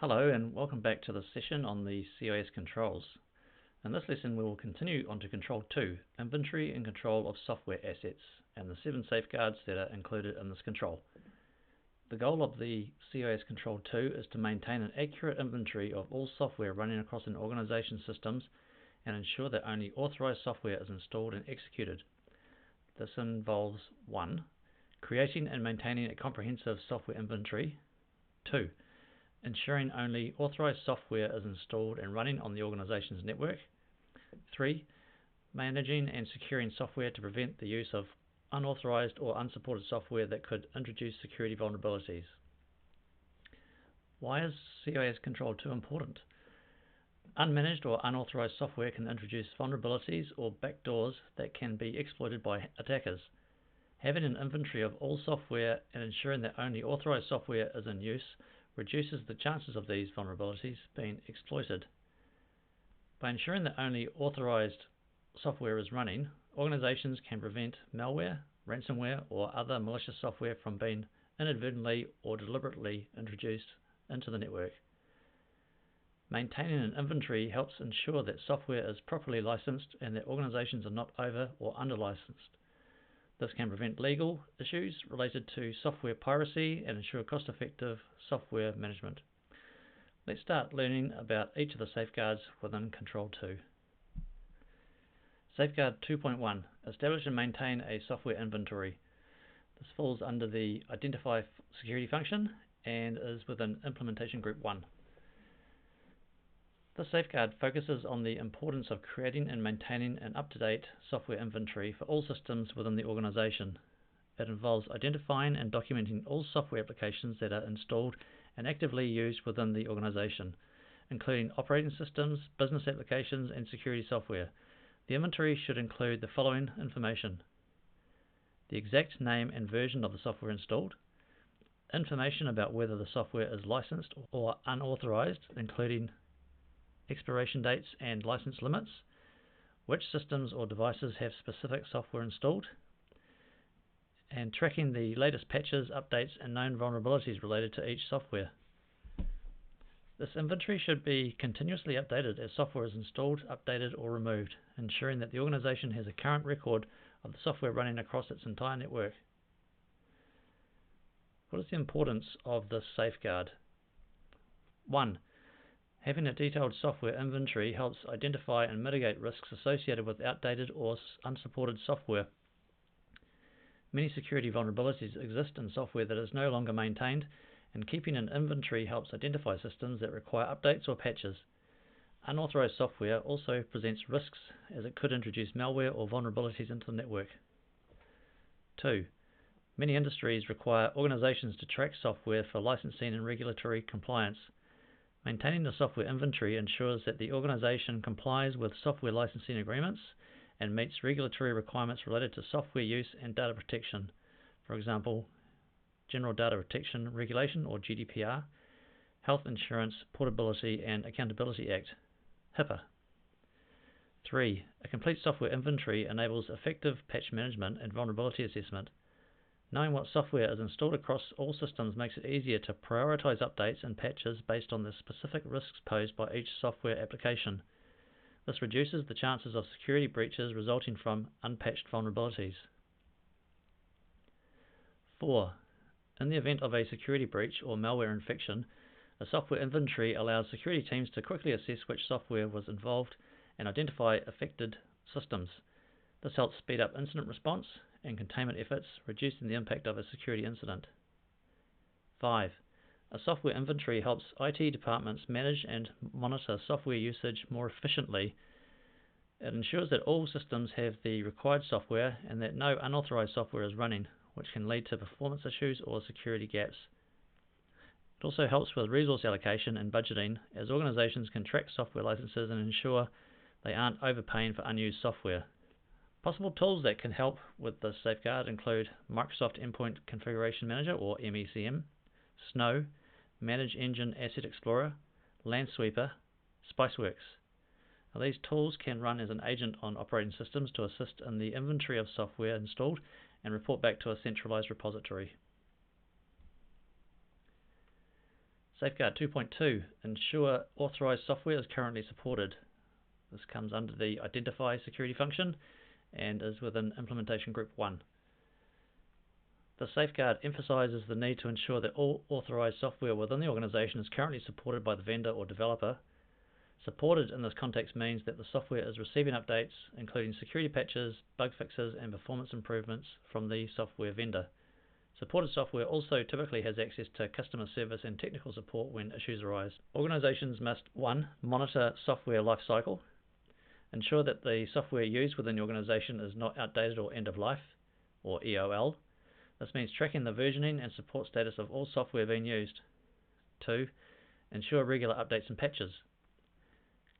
Hello and welcome back to the session on the CIS controls. In this lesson we will continue on to Control 2, Inventory and Control of Software Assets, and the 7 safeguards that are included in this control. The goal of the CIS Control 2 is to maintain an accurate inventory of all software running across an organization's systems and ensure that only authorized software is installed and executed. This involves 1. Creating and maintaining a comprehensive software inventory. 2. Ensuring only authorized software is installed and running on the organization's network. 3. Managing and securing software to prevent the use of unauthorized or unsupported software that could introduce security vulnerabilities. Why is CIS Control 2 important? Unmanaged or unauthorized software can introduce vulnerabilities or backdoors that can be exploited by attackers. Having an inventory of all software and ensuring that only authorized software is in use reduces the chances of these vulnerabilities being exploited. By ensuring that only authorized software is running, organizations can prevent malware, ransomware, or other malicious software from being inadvertently or deliberately introduced into the network. Maintaining an inventory helps ensure that software is properly licensed and that organizations are not over or under licensed. This can prevent legal issues related to software piracy and ensure cost-effective software management. Let's start learning about each of the safeguards within Control 2. Safeguard 2.1. Establish and maintain a software inventory. This falls under the Identify Security function and is within Implementation Group 1. This safeguard focuses on the importance of creating and maintaining an up-to-date software inventory for all systems within the organization. It involves identifying and documenting all software applications that are installed and actively used within the organization, including operating systems, business applications, and security software. The inventory should include the following information: the exact name and version of the software installed, information about whether the software is licensed or unauthorized, including expiration dates and license limits, which systems or devices have specific software installed, and tracking the latest patches, updates, and known vulnerabilities related to each software. This inventory should be continuously updated as software is installed, updated, or removed, ensuring that the organization has a current record of the software running across its entire network. What is the importance of this safeguard? 1. Having a detailed software inventory helps identify and mitigate risks associated with outdated or unsupported software. Many security vulnerabilities exist in software that is no longer maintained, and keeping an inventory helps identify systems that require updates or patches. Unauthorized software also presents risks as it could introduce malware or vulnerabilities into the network. 2. Many industries require organizations to track software for licensing and regulatory compliance. Maintaining the software inventory ensures that the organization complies with software licensing agreements and meets regulatory requirements related to software use and data protection. For example, General Data Protection Regulation or GDPR, Health Insurance Portability and Accountability Act, HIPAA. 3. A complete software inventory enables effective patch management and vulnerability assessment. Knowing what software is installed across all systems makes it easier to prioritize updates and patches based on the specific risks posed by each software application. This reduces the chances of security breaches resulting from unpatched vulnerabilities. 4. In the event of a security breach or malware infection, a software inventory allows security teams to quickly assess which software was involved and identify affected systems. This helps speed up incident response and containment efforts, reducing the impact of a security incident. 5. A software inventory helps IT departments manage and monitor software usage more efficiently. It ensures that all systems have the required software and that no unauthorized software is running, which can lead to performance issues or security gaps. It also helps with resource allocation and budgeting, as organizations can track software licenses and ensure they aren't overpaying for unused software. Possible tools that can help with this safeguard include Microsoft Endpoint Configuration Manager or MECM, Snow, Manage Engine Asset Explorer, Landsweeper, Spiceworks. Now, these tools can run as an agent on operating systems to assist in the inventory of software installed and report back to a centralized repository. Safeguard 2.2. Ensure authorized software is currently supported. This comes under the Identify security function and is within Implementation Group 1. The safeguard emphasizes the need to ensure that all authorized software within the organization is currently supported by the vendor or developer. Supported in this context means that the software is receiving updates, including security patches, bug fixes, and performance improvements from the software vendor. Supported software also typically has access to customer service and technical support when issues arise. Organizations must 1. Monitor software lifecycle. Ensure that the software used within the organization is not outdated or end of life, or EOL. This means tracking the versioning and support status of all software being used. 2. Ensure regular updates and patches.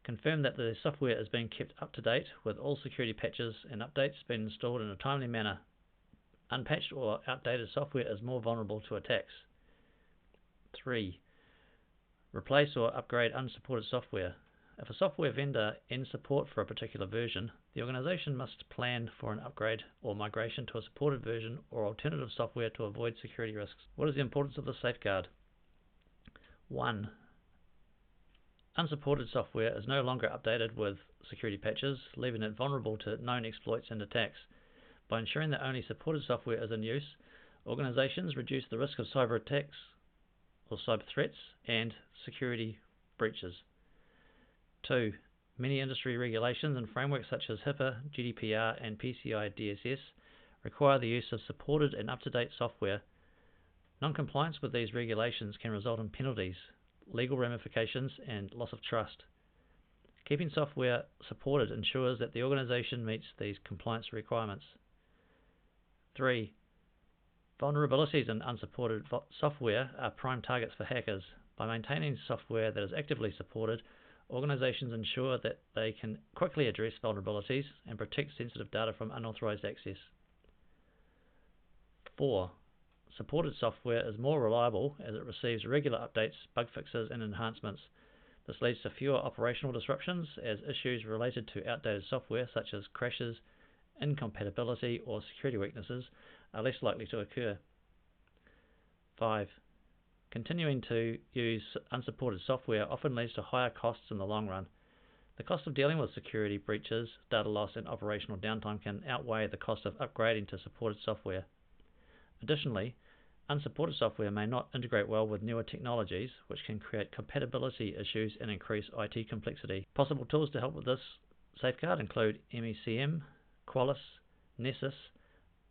Confirm that the software is being kept up to date with all security patches and updates being installed in a timely manner. Unpatched or outdated software is more vulnerable to attacks. 3. Replace or upgrade unsupported software. If a software vendor ends support for a particular version, the organization must plan for an upgrade or migration to a supported version or alternative software to avoid security risks. What is the importance of the safeguard? 1. Unsupported software is no longer updated with security patches, leaving it vulnerable to known exploits and attacks. By ensuring that only supported software is in use, organizations reduce the risk of cyber attacks or cyber threats and security breaches. 2. Many industry regulations and frameworks such as HIPAA, GDPR, and PCI DSS require the use of supported and up-to-date software. Non-compliance with these regulations can result in penalties, legal ramifications, and loss of trust. Keeping software supported ensures that the organization meets these compliance requirements. 3. Vulnerabilities in unsupported software are prime targets for hackers. By maintaining software that is actively supported, organizations ensure that they can quickly address vulnerabilities and protect sensitive data from unauthorized access. 4. Supported software is more reliable as it receives regular updates, bug fixes, and enhancements. This leads to fewer operational disruptions as issues related to outdated software such as crashes, incompatibility, or security weaknesses are less likely to occur. 5. Continuing to use unsupported software often leads to higher costs in the long run. The cost of dealing with security breaches, data loss, and operational downtime can outweigh the cost of upgrading to supported software. Additionally, unsupported software may not integrate well with newer technologies, which can create compatibility issues and increase IT complexity. Possible tools to help with this safeguard include MECM, Qualys, Nessus,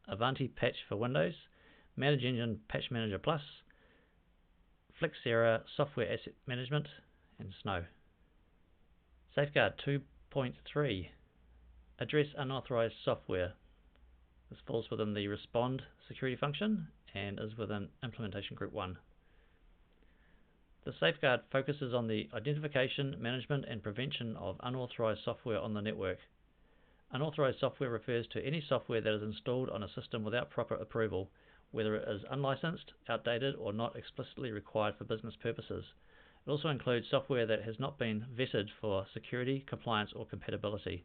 Avanti Patch for Windows, Manage Engine Patch Manager Plus, Flexera Software Asset Management, and Snow. Safeguard 2.3. Address unauthorized software. This falls within the Respond security function and is within Implementation Group 1. The safeguard focuses on the identification, management, and prevention of unauthorized software on the network. Unauthorized software refers to any software that is installed on a system without proper approval, whether it is unlicensed, outdated, or not explicitly required for business purposes. It also includes software that has not been vetted for security, compliance, or compatibility.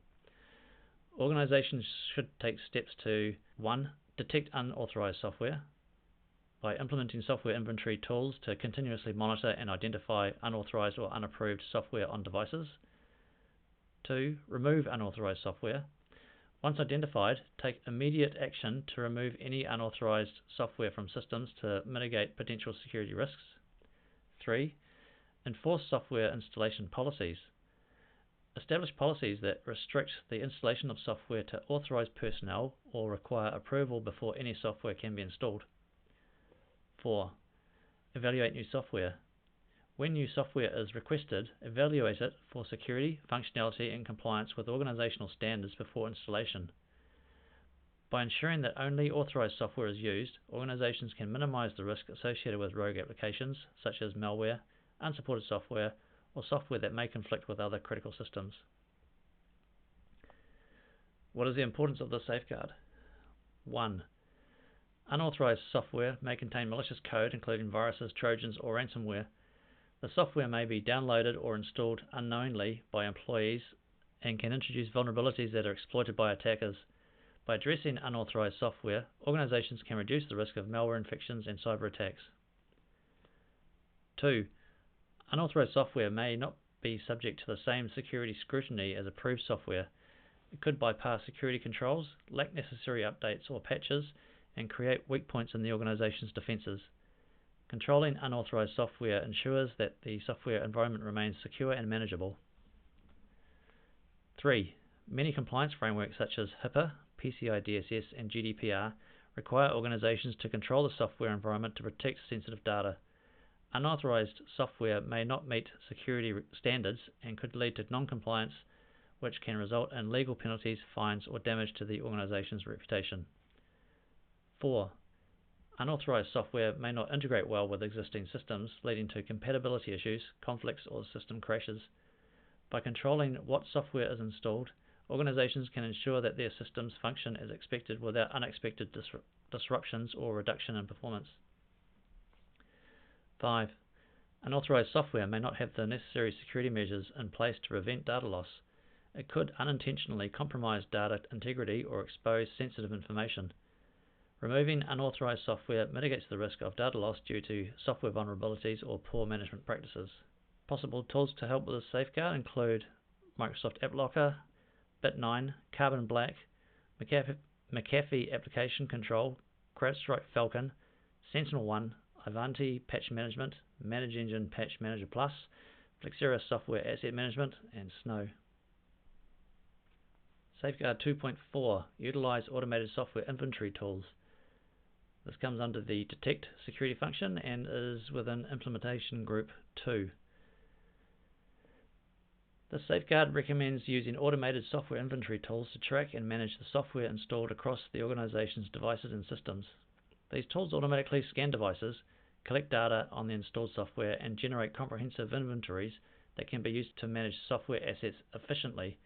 Organizations should take steps to 1. Detect unauthorized software by implementing software inventory tools to continuously monitor and identify unauthorized or unapproved software on devices. 2. Remove unauthorized software. Once identified, take immediate action to remove any unauthorized software from systems to mitigate potential security risks. 3. Enforce software installation policies. Establish policies that restrict the installation of software to authorized personnel or require approval before any software can be installed. 4. Evaluate new software. When new software is requested, evaluate it for security, functionality, and compliance with organizational standards before installation. By ensuring that only authorized software is used, organizations can minimize the risk associated with rogue applications, such as malware, unsupported software, or software that may conflict with other critical systems. What is the importance of this safeguard? 1. Unauthorized software may contain malicious code, including viruses, trojans, or ransomware. The software may be downloaded or installed unknowingly by employees and can introduce vulnerabilities that are exploited by attackers. By addressing unauthorized software, organizations can reduce the risk of malware infections and cyber attacks. 2. Unauthorized software may not be subject to the same security scrutiny as approved software. It could bypass security controls, lack necessary updates or patches, and create weak points in the organization's defenses. Controlling unauthorized software ensures that the software environment remains secure and manageable. 3. Many compliance frameworks such as HIPAA, PCI DSS, and GDPR require organizations to control the software environment to protect sensitive data. Unauthorized software may not meet security standards and could lead to non-compliance, which can result in legal penalties, fines, or damage to the organization's reputation. 4. Unauthorized software may not integrate well with existing systems, leading to compatibility issues, conflicts, or system crashes. By controlling what software is installed, organizations can ensure that their systems function as expected without unexpected disruptions or reduction in performance. 5. Unauthorized software may not have the necessary security measures in place to prevent data loss. It could unintentionally compromise data integrity or expose sensitive information. Removing unauthorized software mitigates the risk of data loss due to software vulnerabilities or poor management practices. Possible tools to help with this safeguard include Microsoft AppLocker, Bit9, Carbon Black, McAfee Application Control, CrowdStrike Falcon, SentinelOne, Ivanti Patch Management, ManageEngine Patch Manager Plus, Flexera Software Asset Management, and Snow. Safeguard 2.4. Utilize automated software inventory tools. This comes under the Detect security function and is within Implementation Group 2. The safeguard recommends using automated software inventory tools to track and manage the software installed across the organization's devices and systems. These tools automatically scan devices, collect data on the installed software, and generate comprehensive inventories that can be used to manage software assets efficiently.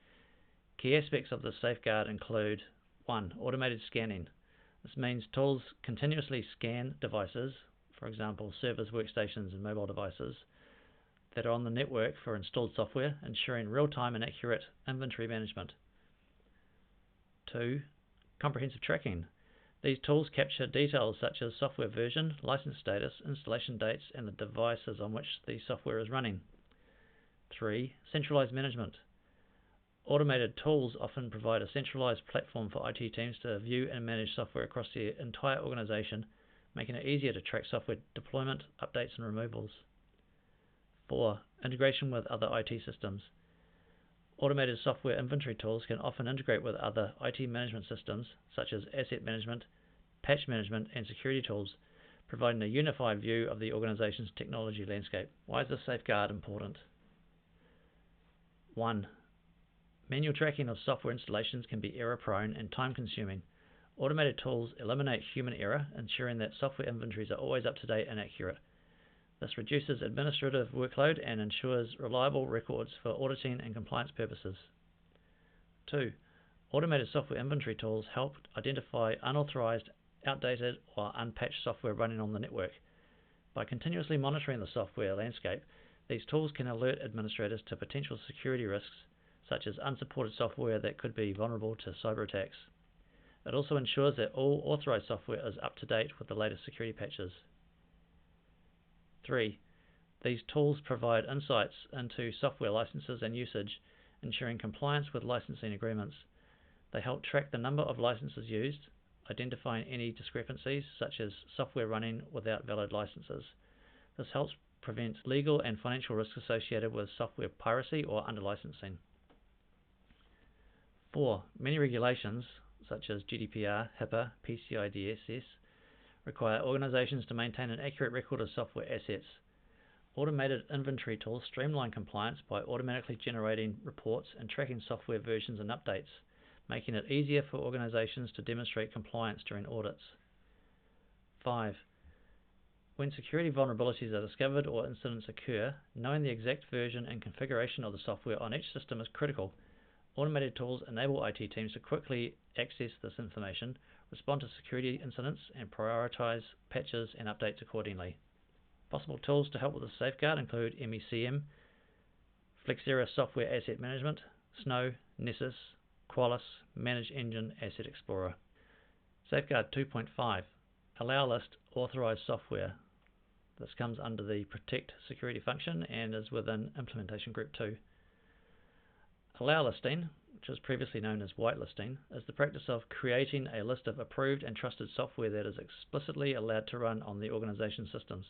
Key aspects of the safeguard include 1. Automated scanning. This means tools continuously scan devices, for example servers, workstations, and mobile devices, that are on the network for installed software, ensuring real-time and accurate inventory management. 2. Comprehensive tracking. These tools capture details such as software version, license status, installation dates, and the devices on which the software is running. 3. Centralized management. Automated tools often provide a centralized platform for IT teams to view and manage software across the entire organization, making it easier to track software deployment, updates, and removals. 4. Integration with other IT systems. Automated software inventory tools can often integrate with other IT management systems, such as asset management, patch management, and security tools, providing a unified view of the organization's technology landscape. Why is this safeguard important? 1. Manual tracking of software installations can be error-prone and time-consuming. Automated tools eliminate human error, ensuring that software inventories are always up-to-date and accurate. This reduces administrative workload and ensures reliable records for auditing and compliance purposes. 2. Automated software inventory tools help identify unauthorized, outdated, or unpatched software running on the network. By continuously monitoring the software landscape, these tools can alert administrators to potential security risks, such as unsupported software that could be vulnerable to cyber attacks. It also ensures that all authorized software is up to date with the latest security patches. 3. These tools provide insights into software licenses and usage, ensuring compliance with licensing agreements. They help track the number of licenses used, identifying any discrepancies such as software running without valid licenses. This helps prevent legal and financial risks associated with software piracy or under-licensing. 4. Many regulations, such as GDPR, HIPAA, PCI DSS, require organizations to maintain an accurate record of software assets. Automated inventory tools streamline compliance by automatically generating reports and tracking software versions and updates, making it easier for organizations to demonstrate compliance during audits. 5. When security vulnerabilities are discovered or incidents occur, knowing the exact version and configuration of the software on each system is critical. Automated tools enable IT teams to quickly access this information, respond to security incidents, and prioritize patches and updates accordingly. Possible tools to help with this safeguard include MECM, Flexera Software Asset Management, Snow, Nessus, Qualys, ManageEngine Asset Explorer. Safeguard 2.5. Allow list authorized software. This comes under the Protect Security function and is within Implementation Group 2. Allow listing, which was previously known as whitelisting, is the practice of creating a list of approved and trusted software that is explicitly allowed to run on the organization systems.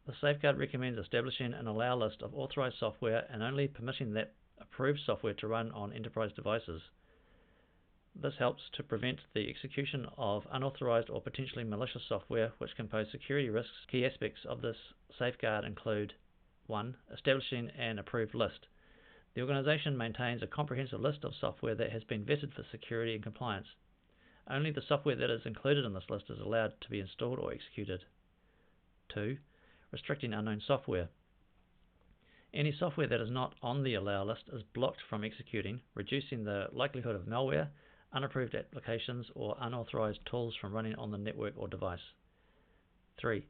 The safeguard recommends establishing an allow list of authorized software and only permitting that approved software to run on enterprise devices. This helps to prevent the execution of unauthorized or potentially malicious software which can pose security risks. Key aspects of this safeguard include 1. Establishing an approved list. The organization maintains a comprehensive list of software that has been vetted for security and compliance. Only the software that is included in this list is allowed to be installed or executed. 2. Restricting unknown software. Any software that is not on the allow list is blocked from executing, reducing the likelihood of malware, unapproved applications, or unauthorized tools from running on the network or device. 3.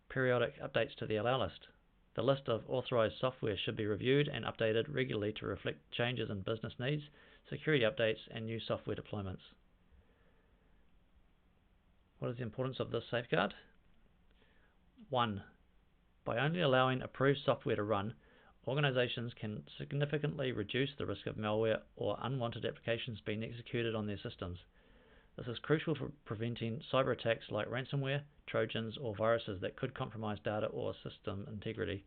Periodic updates to the allow list. The list of authorized software should be reviewed and updated regularly to reflect changes in business needs, security updates, and new software deployments. What is the importance of this safeguard? 1. By only allowing approved software to run, organizations can significantly reduce the risk of malware or unwanted applications being executed on their systems. This is crucial for preventing cyber attacks like ransomware, trojans, or viruses that could compromise data or system integrity.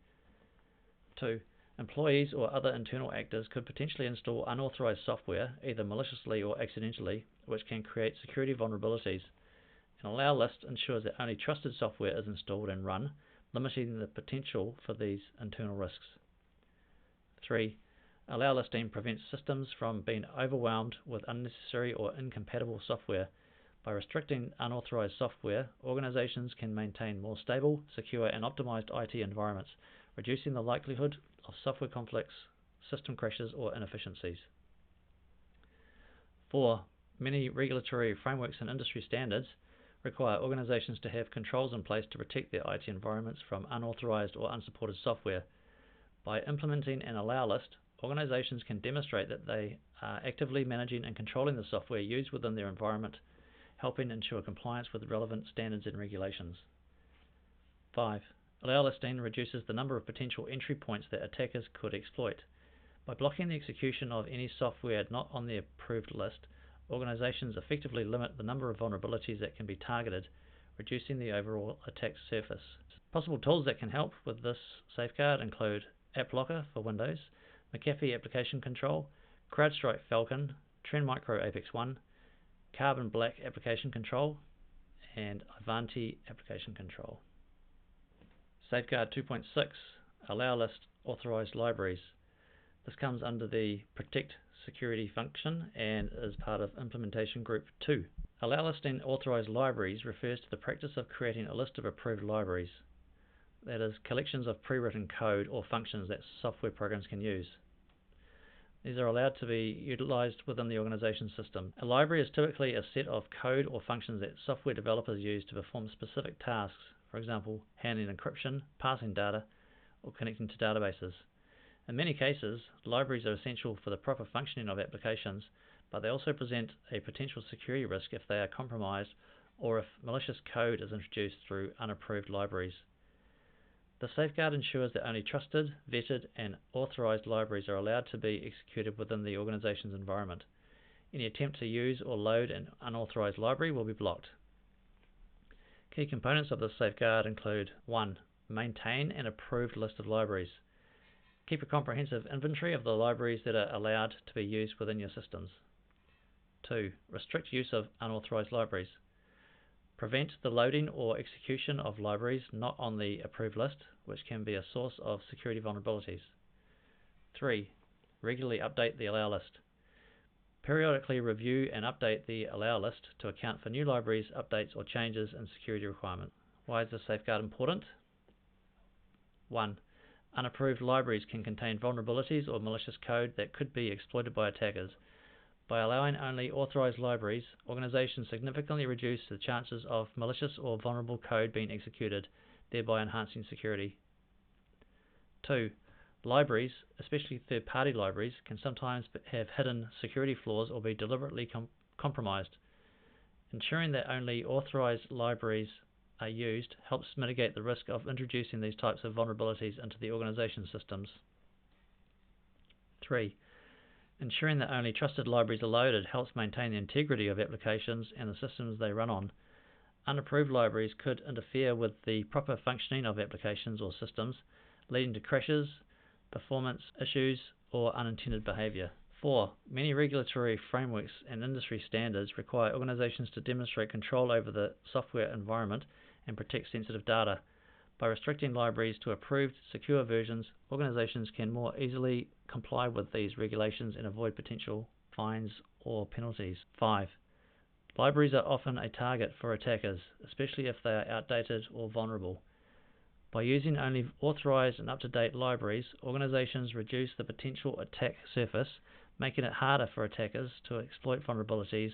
2. Employees or other internal actors could potentially install unauthorized software, either maliciously or accidentally, which can create security vulnerabilities. An allow list ensures that only trusted software is installed and run, limiting the potential for these internal risks. 3. Allow listing prevents systems from being overwhelmed with unnecessary or incompatible software. By restricting unauthorized software, organizations can maintain more stable, secure, and optimized IT environments, reducing the likelihood of software conflicts, system crashes, or inefficiencies. 4. Many regulatory frameworks and industry standards require organizations to have controls in place to protect their IT environments from unauthorized or unsupported software. By implementing an allow list, organizations can demonstrate that they are actively managing and controlling the software used within their environment, helping ensure compliance with relevant standards and regulations. 5. Allow listing reduces the number of potential entry points that attackers could exploit. By blocking the execution of any software not on the approved list, organizations effectively limit the number of vulnerabilities that can be targeted, reducing the overall attack surface. Possible tools that can help with this safeguard include AppLocker for Windows, McAfee Application Control, CrowdStrike Falcon, Trend Micro Apex 1, Carbon Black Application Control, and Ivanti Application Control. Safeguard 2.6. Allow list authorized libraries. This comes under the Protect Security function and is part of Implementation Group 2. Allow listing authorized libraries refers to the practice of creating a list of approved libraries. That is, collections of pre-written code or functions that software programs can use. These are allowed to be utilized within the organization system. A library is typically a set of code or functions that software developers use to perform specific tasks, for example, handling encryption, passing data, or connecting to databases. In many cases, libraries are essential for the proper functioning of applications, but they also present a potential security risk if they are compromised or if malicious code is introduced through unapproved libraries. The safeguard ensures that only trusted, vetted, and authorized libraries are allowed to be executed within the organization's environment. Any attempt to use or load an unauthorized library will be blocked. Key components of this safeguard include 1. Maintain an approved list of libraries. Keep a comprehensive inventory of the libraries that are allowed to be used within your systems. 2. Restrict use of unauthorized libraries. Prevent the loading or execution of libraries not on the approved list, which can be a source of security vulnerabilities. 3. Regularly update the allow list. Periodically review and update the allow list to account for new libraries, updates, or changes in security requirements. Why is this safeguard important? 1. Unapproved libraries can contain vulnerabilities or malicious code that could be exploited by attackers. By allowing only authorized libraries, organizations significantly reduce the chances of malicious or vulnerable code being executed, thereby enhancing security. 2. Libraries, especially third-party libraries, can sometimes have hidden security flaws or be deliberately compromised. Ensuring that only authorized libraries are used helps mitigate the risk of introducing these types of vulnerabilities into the organization systems. 3. Ensuring that only trusted libraries are loaded helps maintain the integrity of applications and the systems they run on. Unapproved libraries could interfere with the proper functioning of applications or systems, leading to crashes, performance issues, or unintended behavior. 4. Many regulatory frameworks and industry standards require organizations to demonstrate control over the software environment and protect sensitive data. By restricting libraries to approved, secure versions, organizations can more easily comply with these regulations and avoid potential fines or penalties. 5. Libraries are often a target for attackers, especially if they are outdated or vulnerable. By using only authorized and up-to-date libraries, organizations reduce the potential attack surface, making it harder for attackers to exploit vulnerabilities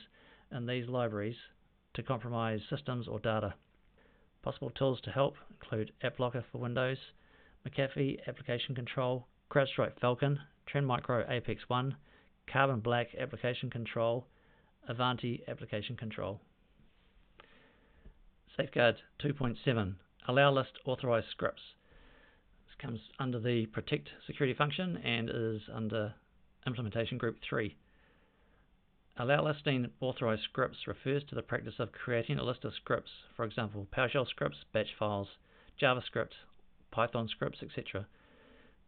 in these libraries to compromise systems or data. Possible tools to help include AppLocker for Windows, McAfee Application Control, CrowdStrike Falcon, Trend Micro Apex 1, Carbon Black Application Control, Avanti Application Control. Safeguard 2.7. Allow list authorized scripts. This comes under the Protect security function and is under Implementation Group 3. Allow listing authorized scripts refers to the practice of creating a list of scripts, for example, PowerShell scripts, batch files, JavaScript, Python scripts, etc.,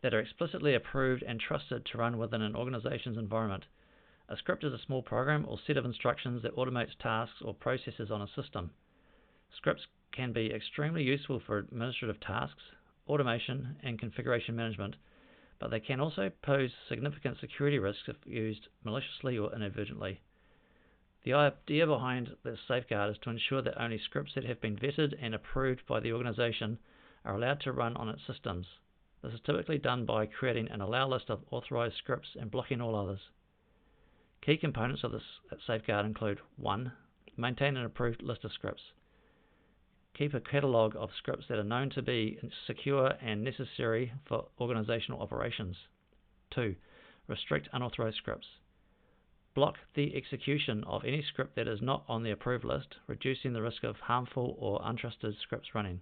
that are explicitly approved and trusted to run within an organization's environment. A script is a small program or set of instructions that automates tasks or processes on a system. Scripts can be extremely useful for administrative tasks, automation, and configuration management, but they can also pose significant security risks if used maliciously or inadvertently. The idea behind this safeguard is to ensure that only scripts that have been vetted and approved by the organization are allowed to run on its systems. This is typically done by creating an allow list of authorized scripts and blocking all others. Key components of this safeguard include 1. Maintain an approved list of scripts. Keep a catalog of scripts that are known to be secure and necessary for organizational operations. 2. Restrict unauthorized scripts. Block the execution of any script that is not on the approved list, reducing the risk of harmful or untrusted scripts running.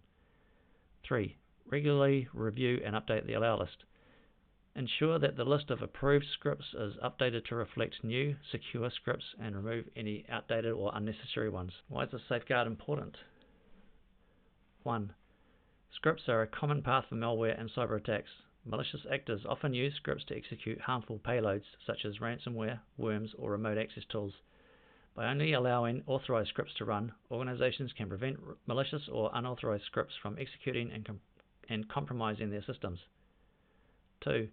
3. Regularly review and update the allow list. Ensure that the list of approved scripts is updated to reflect new, secure scripts and remove any outdated or unnecessary ones. Why is this safeguard important? 1. Scripts are a common path for malware and cyber attacks. Malicious actors often use scripts to execute harmful payloads such as ransomware, worms, or remote access tools. By only allowing authorized scripts to run, organizations can prevent malicious or unauthorized scripts from executing and compromising their systems. 2.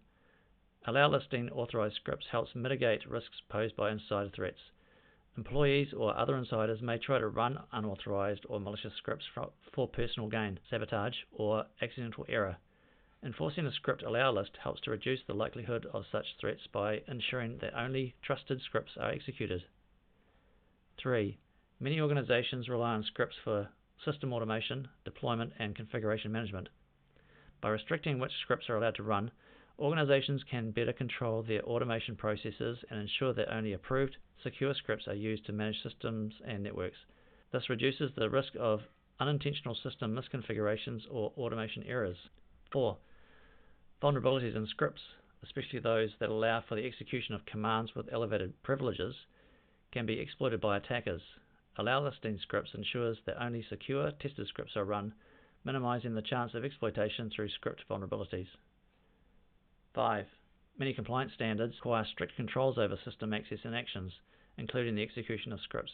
Allow listing authorized scripts helps mitigate risks posed by insider threats. Employees or other insiders may try to run unauthorized or malicious scripts for personal gain, sabotage, or accidental error. Enforcing a script allow list helps to reduce the likelihood of such threats by ensuring that only trusted scripts are executed. 3. Many organizations rely on scripts for system automation, deployment, and configuration management. By restricting which scripts are allowed to run, organizations can better control their automation processes and ensure that only approved, secure scripts are used to manage systems and networks. This reduces the risk of unintentional system misconfigurations or automation errors. 4. Vulnerabilities in scripts, especially those that allow for the execution of commands with elevated privileges, can be exploited by attackers. Allow listing scripts ensures that only secure, tested scripts are run, minimizing the chance of exploitation through script vulnerabilities. 5. Many compliance standards require strict controls over system access and actions, including the execution of scripts.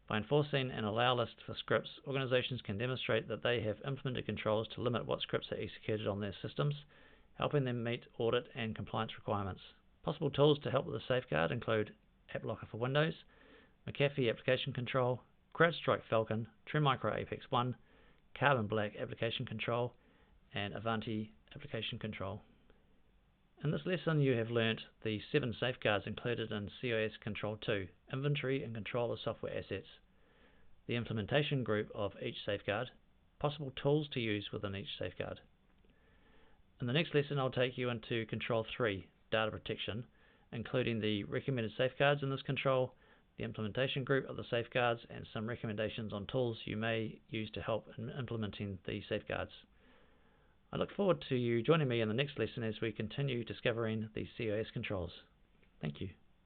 By enforcing an allow list for scripts, organizations can demonstrate that they have implemented controls to limit what scripts are executed on their systems, helping them meet audit and compliance requirements. Possible tools to help with the safeguard include AppLocker for Windows, McAfee Application Control, CrowdStrike Falcon, Trend Micro Apex 1, Carbon Black Application Control, and Avanti Application Control. In this lesson you have learnt the 7 safeguards included in CIS Control 2, Inventory and Control of Software Assets, the implementation group of each safeguard, possible tools to use within each safeguard. In the next lesson I'll take you into Control 3, Data Protection, including the recommended safeguards in this control, the implementation group of the safeguards, and some recommendations on tools you may use to help in implementing the safeguards. I look forward to you joining me in the next lesson as we continue discovering the CIS controls. Thank you.